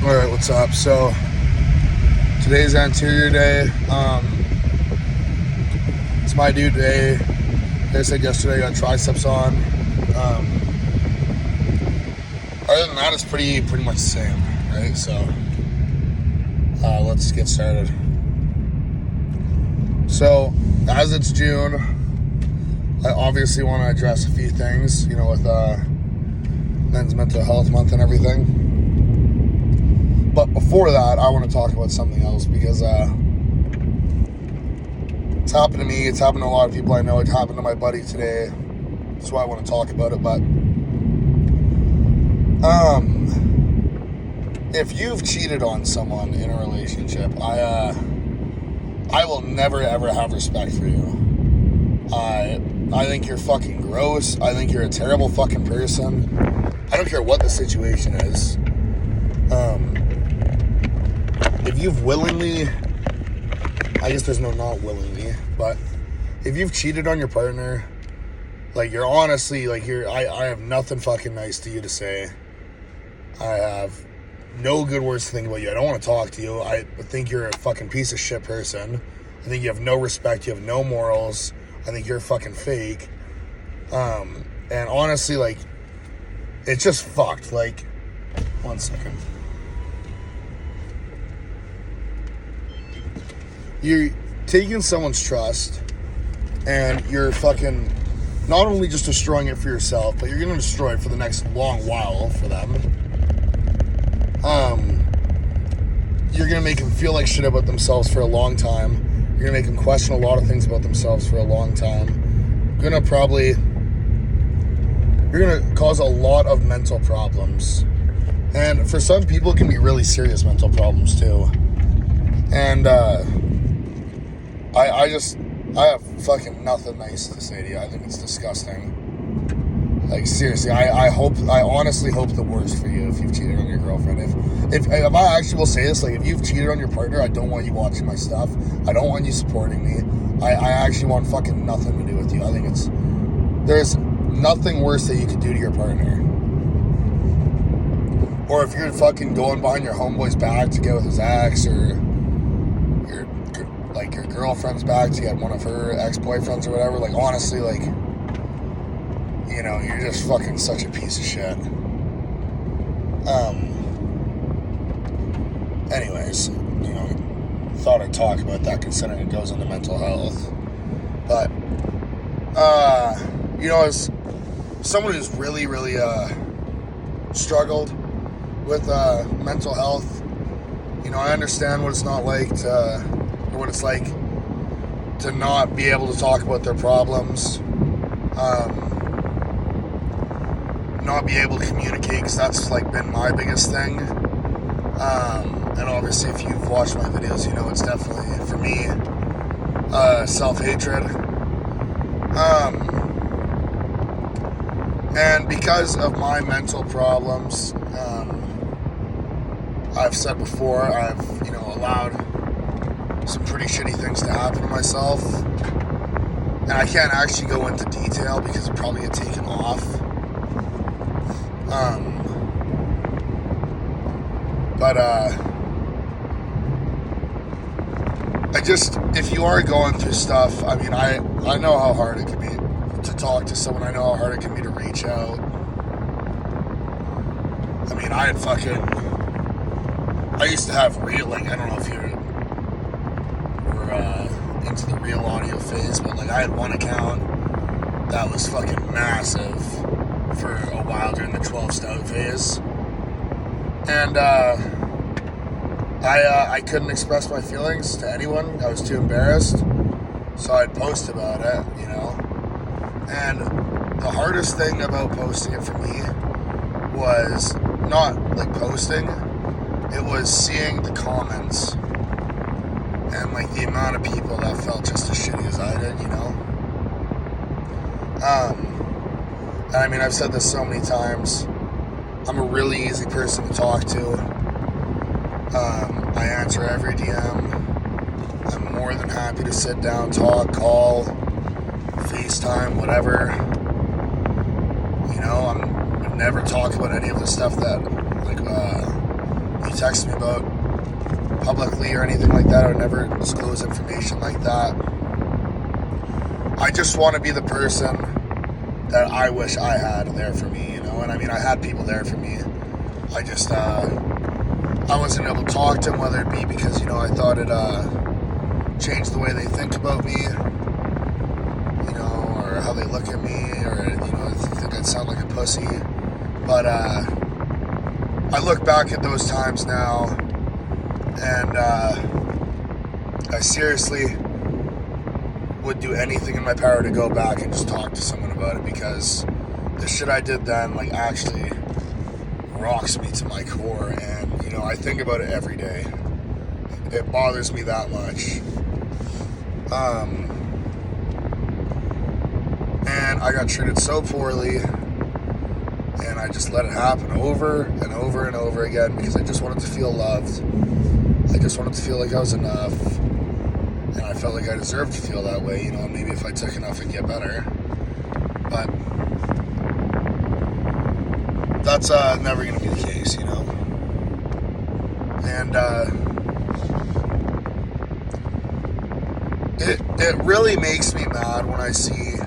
Alright, what's up? So, today's anterior day. It's my due day. Like I said yesterday, I got triceps on. Other than that, it's pretty much the same, right? So, let's get started. So, as it's June, I obviously want to address a few things, with Men's Mental Health Month and everything. But before that, I want to talk about something else because it's happened to me. It's happened to a lot of people I know. It happened to my buddy today. That's why I want to talk about it. But if you've cheated on someone in a relationship, I will never ever have respect for you. I think you're fucking gross. I think you're a terrible fucking person. I don't care what the situation is. If you've willingly, I guess there's no not willingly, but if you've cheated on your partner, you're honestly, I have nothing fucking nice to you to say. I have no good words to think about you. I don't want to talk to you. I think you're a fucking piece of shit person. I think you have no respect. You have no morals. I think you're fucking fake. And honestly, it's just fucked. 1 second. You're taking someone's trust and you're fucking not only just destroying it for yourself, but you're going to destroy it for the next long while for them. You're going to make them feel like shit about themselves for a long time. You're going to make them question a lot of things about themselves for a long time. You're going to cause a lot of mental problems. And for some people, it can be really serious mental problems too. And, I have fucking nothing nice to say to you. I think it's disgusting. Seriously, I honestly hope the worst for you if you've cheated on your girlfriend. If I actually will say this, if you've cheated on your partner, I don't want you watching my stuff. I don't want you supporting me. I actually want fucking nothing to do with you. I think there's nothing worse that you could do to your partner. Or if you're fucking going behind your homeboy's back to get with his ex, or your girlfriend's back to get one of her ex-boyfriends or whatever, honestly, you're just fucking such a piece of shit. Anyways, thought I'd talk about that considering it goes into mental health. But, as someone who's really, really, struggled with, mental health, I understand what it's not like what it's like to not be able to talk about their problems, not be able to communicate, because that's been my biggest thing. And obviously, if you've watched my videos, it's definitely, for me, self-hatred. And because of my mental problems, I've said before, I've allowed some pretty shitty things to happen to myself, and I can't actually go into detail because it'd probably get taken off. If you are going through stuff, I know how hard it can be to talk to someone. I know how hard it can be to reach out. I used to have I don't know if you're into the real audio phase, but I had one account that was fucking massive for a while during the 12 stout phase, and I couldn't express my feelings to anyone. I was too embarrassed, so I'd post about it, and the hardest thing about posting it for me was not posting, it was seeing the comments and the amount of people that felt just as shitty as I did, I've said this so many times. I'm a really easy person to talk to. I answer every DM. I'm more than happy to sit down, talk, call, FaceTime, whatever. I never talk about any of the stuff that text me about publicly or anything like that. I would never disclose information like that. I just want to be the person that I wish I had there for me, you know? And I mean, I had people there for me. I just, I wasn't able to talk to them, whether it be because, you know, I thought it changed the way they think about me, you know, or how they look at me, or, you know, I think I'd sound like a pussy. But I look back at those times now, and I seriously would do anything in my power to go back and just talk to someone about it, because the shit I did then, like, actually rocks me to my core, and, you know, I think about it every day. It bothers me that much. And I got treated so poorly, and I just let it happen over and over and over again, because I just wanted to feel loved. I just wanted to feel like I was enough, and I felt like I deserved to feel that way, you know, maybe if I took enough it'd get better. But that's never going to be the case, you know. And it really makes me mad when I see,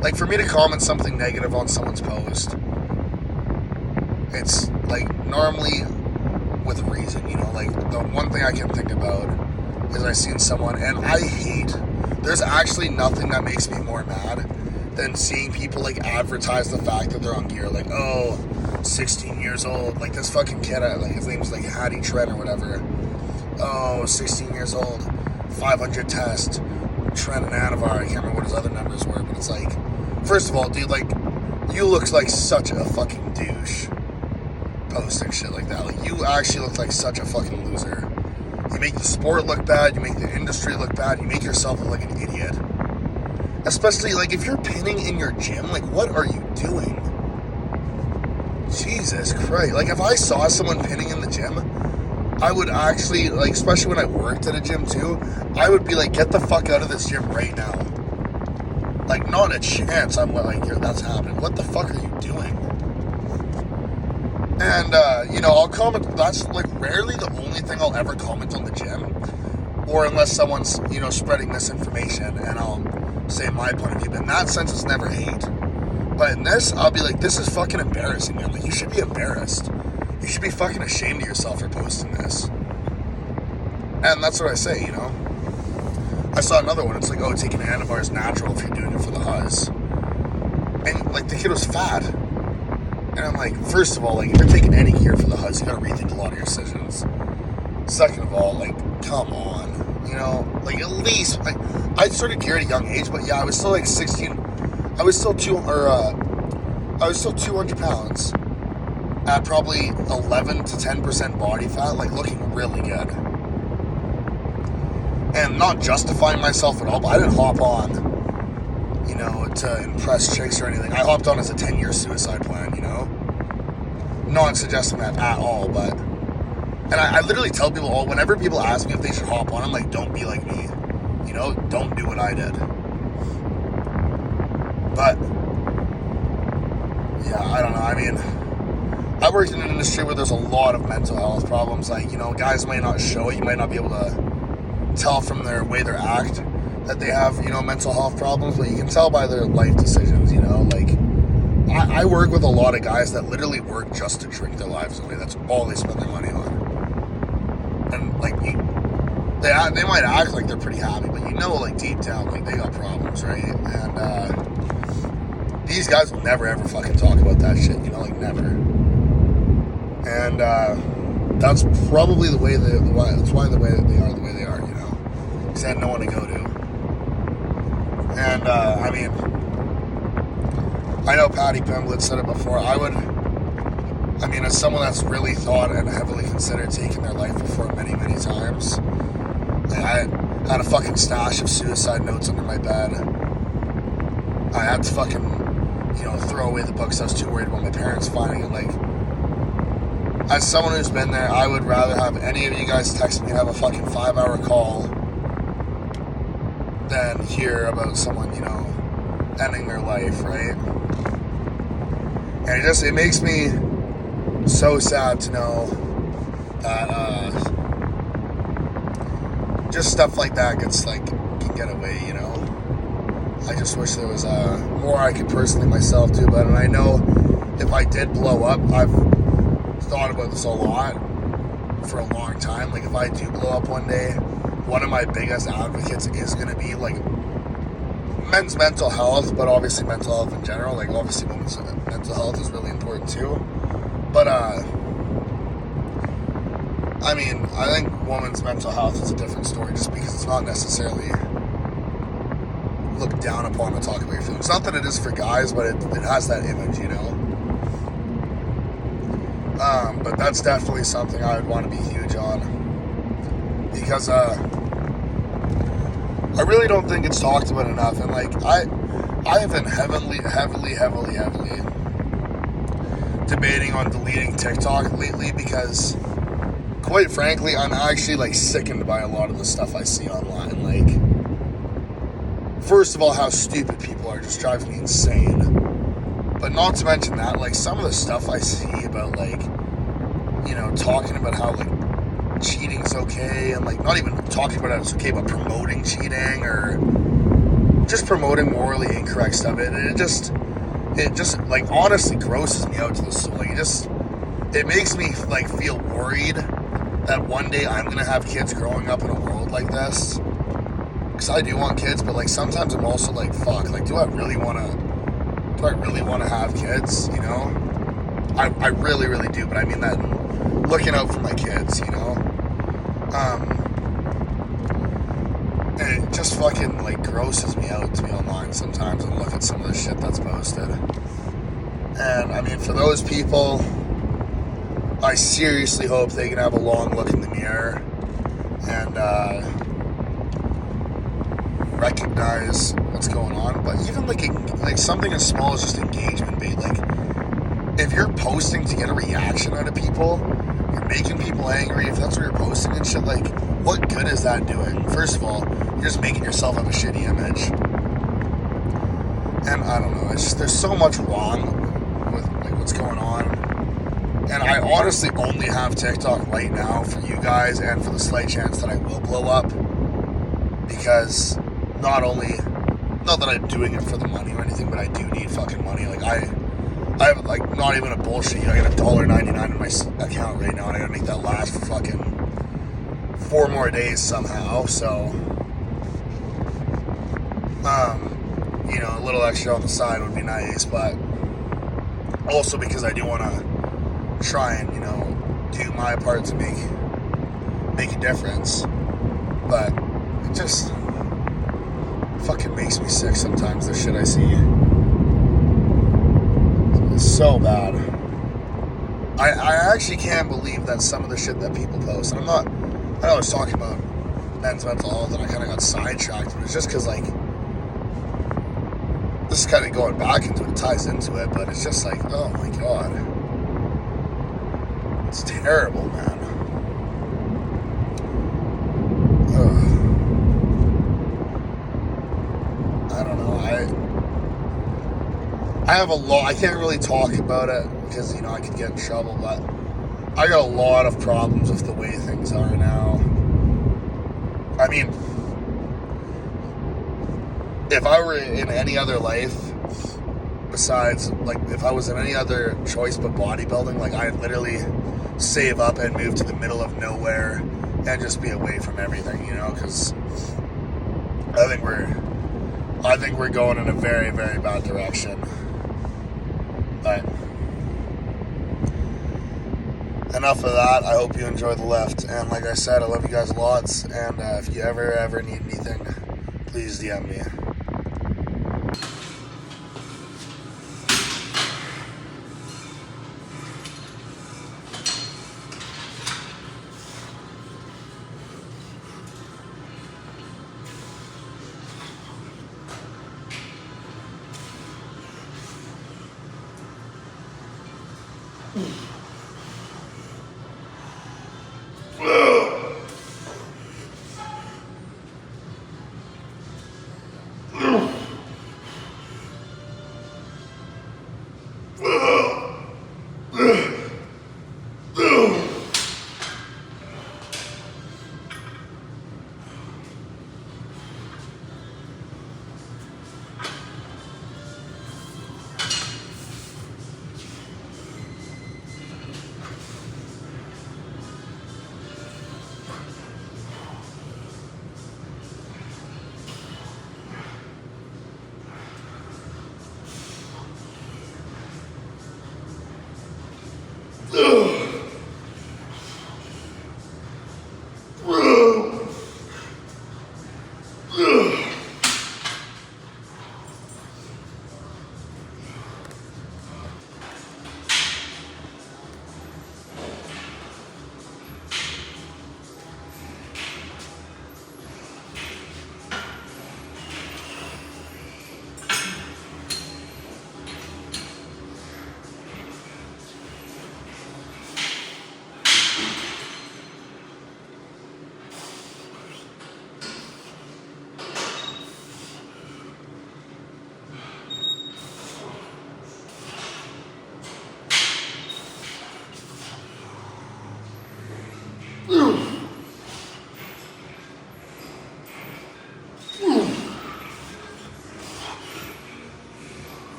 like, for me to comment something negative on someone's post, it's like normally with a reason, you know. Like, the one thing I can think about is I seen someone, and I hate, there's actually nothing that makes me more mad than seeing people, like, advertise the fact that they're on gear, like, oh, 16 years old, like this fucking kid, like, his name's like Hattie Trent or whatever, oh, 16 years old, 500 test, Trent and Anavar, I can't remember what his other numbers were, but it's like, first of all, dude, like, you look like such a fucking douche posting shit like that. Like, you actually look like such a fucking loser. You make the sport look bad, you make the industry look bad, you make yourself look like an idiot. Especially, like, if you're pinning in your gym, like, what are you doing? Jesus Christ. Like, if I saw someone pinning in the gym, I would actually, like, especially when I worked at a gym too, I would be like, get the fuck out of this gym right now. Like, not a chance I'm like, that's happening. What the fuck are you doing? And, you know, I'll comment, that's, like, rarely the only thing I'll ever comment on the gym, or unless someone's, you know, spreading misinformation, and I'll say my point of view. But in that sense, it's never hate. But in this, I'll be like, this is fucking embarrassing, man. Like, you should be embarrassed. You should be fucking ashamed of yourself for posting this. And that's what I say, you know. I saw another one. It's like, oh, taking Anavar is natural if you're doing it for the huzz. And, like, the kid was fat. And I'm like, first of all, like, if you're taking any gear for the huzz, you gotta rethink a lot of your decisions. Second of all, like, come on. You know, like, at least, like, I started gear at a young age, but yeah, I was still, like, 16. I was still 200 pounds at probably 11 to 10% body fat, like, looking really good. And not justifying myself at all, but I didn't hop on, you know, to impress chicks or anything. I hopped on as a 10-year suicide plan, you know? Not suggesting that at all, but... And I literally tell people, whenever people ask me if they should hop on, I'm like, don't be like me. You know, don't do what I did. But, yeah, I don't know. I mean, I worked in an industry where there's a lot of mental health problems. Like, you know, guys might not show it. You might not be able to tell from their way they act that they have, you know, mental health problems, but you can tell by their life decisions, you know. Like, I work with a lot of guys that literally work just to drink their lives away. That's all they spend their money on. And, like, they might act like they're pretty happy, but you know, like, deep down, like, they got problems, right? And these guys will never ever fucking talk about that shit, you know, like, never. And that's probably the way that's why the way that they are the way they are, you know, because they had no one to go to. And I mean, I know Patty Pimblett said it before. I mean, as someone that's really thought and heavily considered taking their life before many, many times, I had a fucking stash of suicide notes under my bed. I had to fucking, you know, throw away the books. I was too worried about my parents finding it. Like, as someone who's been there, I would rather have any of you guys text me and have a fucking 5-hour call than hear about someone, you know, ending their life, right? And it makes me so sad to know that just stuff like that can get away, you know. I just wish there was more I could personally myself do about it. And I know if I did blow up, I've thought about this a lot for a long time. Like, if I do blow up one day, one of my biggest advocates is going to be like men's mental health, but obviously mental health in general. Like, obviously women's mental health is really important too. But I mean, I think women's mental health is a different story, just because it's not necessarily looked down upon to talk about your feelings. Not that it is for guys, but it has that image, you know. But that's definitely something I would want to be huge on, because I really don't think it's talked about enough. And like, I have been heavily debating on deleting TikTok lately, because quite frankly, I'm actually like sickened by a lot of the stuff I see online. Like, first of all, how stupid people are, just drives me insane. But not to mention that, like, some of the stuff I see about, like, you know, talking about how, like, cheating's okay, and, like, not even talking about how it's okay, but promoting cheating, or just promoting morally incorrect stuff. It just, like, honestly grosses me out to the soul. Like, it makes me, like, feel worried that one day I'm gonna have kids growing up in a world like this. Because I do want kids, but, like, sometimes I'm also like, fuck, like, do I really want to have kids, you know? I really, really do, but I mean that looking out for my kids, you know? And it just fucking, like, grosses me out to be online sometimes and look at some of the shit that's posted. And, I mean, for those people, I seriously hope they can have a long look in the mirror and, recognize what's going on. But even like something as small as just engagement bait, like, if you're posting to get a reaction out of people, you're making people angry, if that's what you're posting and shit, like, what good is that doing? First of all, you're just making yourself have a shitty image. And I don't know, it's just, there's so much wrong with, like, what's going on. And I honestly only have TikTok right now for you guys, and for the slight chance that I will blow up, because not that I'm doing it for the money or anything, but I do need fucking money. Like, I have, like, not even a bullshit, I got $1.99 in my account right now, and I gotta make that last for fucking 4 more days somehow. So, you know, a little extra on the side would be nice, but also because I do want to try and, you know, do my part to make a difference. But it just fucking makes me sick sometimes, the shit I see. It's so bad. I actually can't believe that some of the shit that people post, and I know I was talking about men's mental health and I kind of got sidetracked, but it's just because, like, this is kind of going back into it, ties into it, but it's just like, oh my god, it's terrible, man. Ugh. I don't know, I have a lot, I can't really talk about it because, you know, I could get in trouble, but I got a lot of problems with the way things are now. I mean, if I were in any other life besides, like, if I was in any other choice but bodybuilding, like, I'd literally save up and move to the middle of nowhere and just be away from everything, you know, because I think we're going in a very, very bad direction. But enough of that. I hope you enjoy the lift, and like I said, I love you guys lots, and if you ever need anything, please DM me.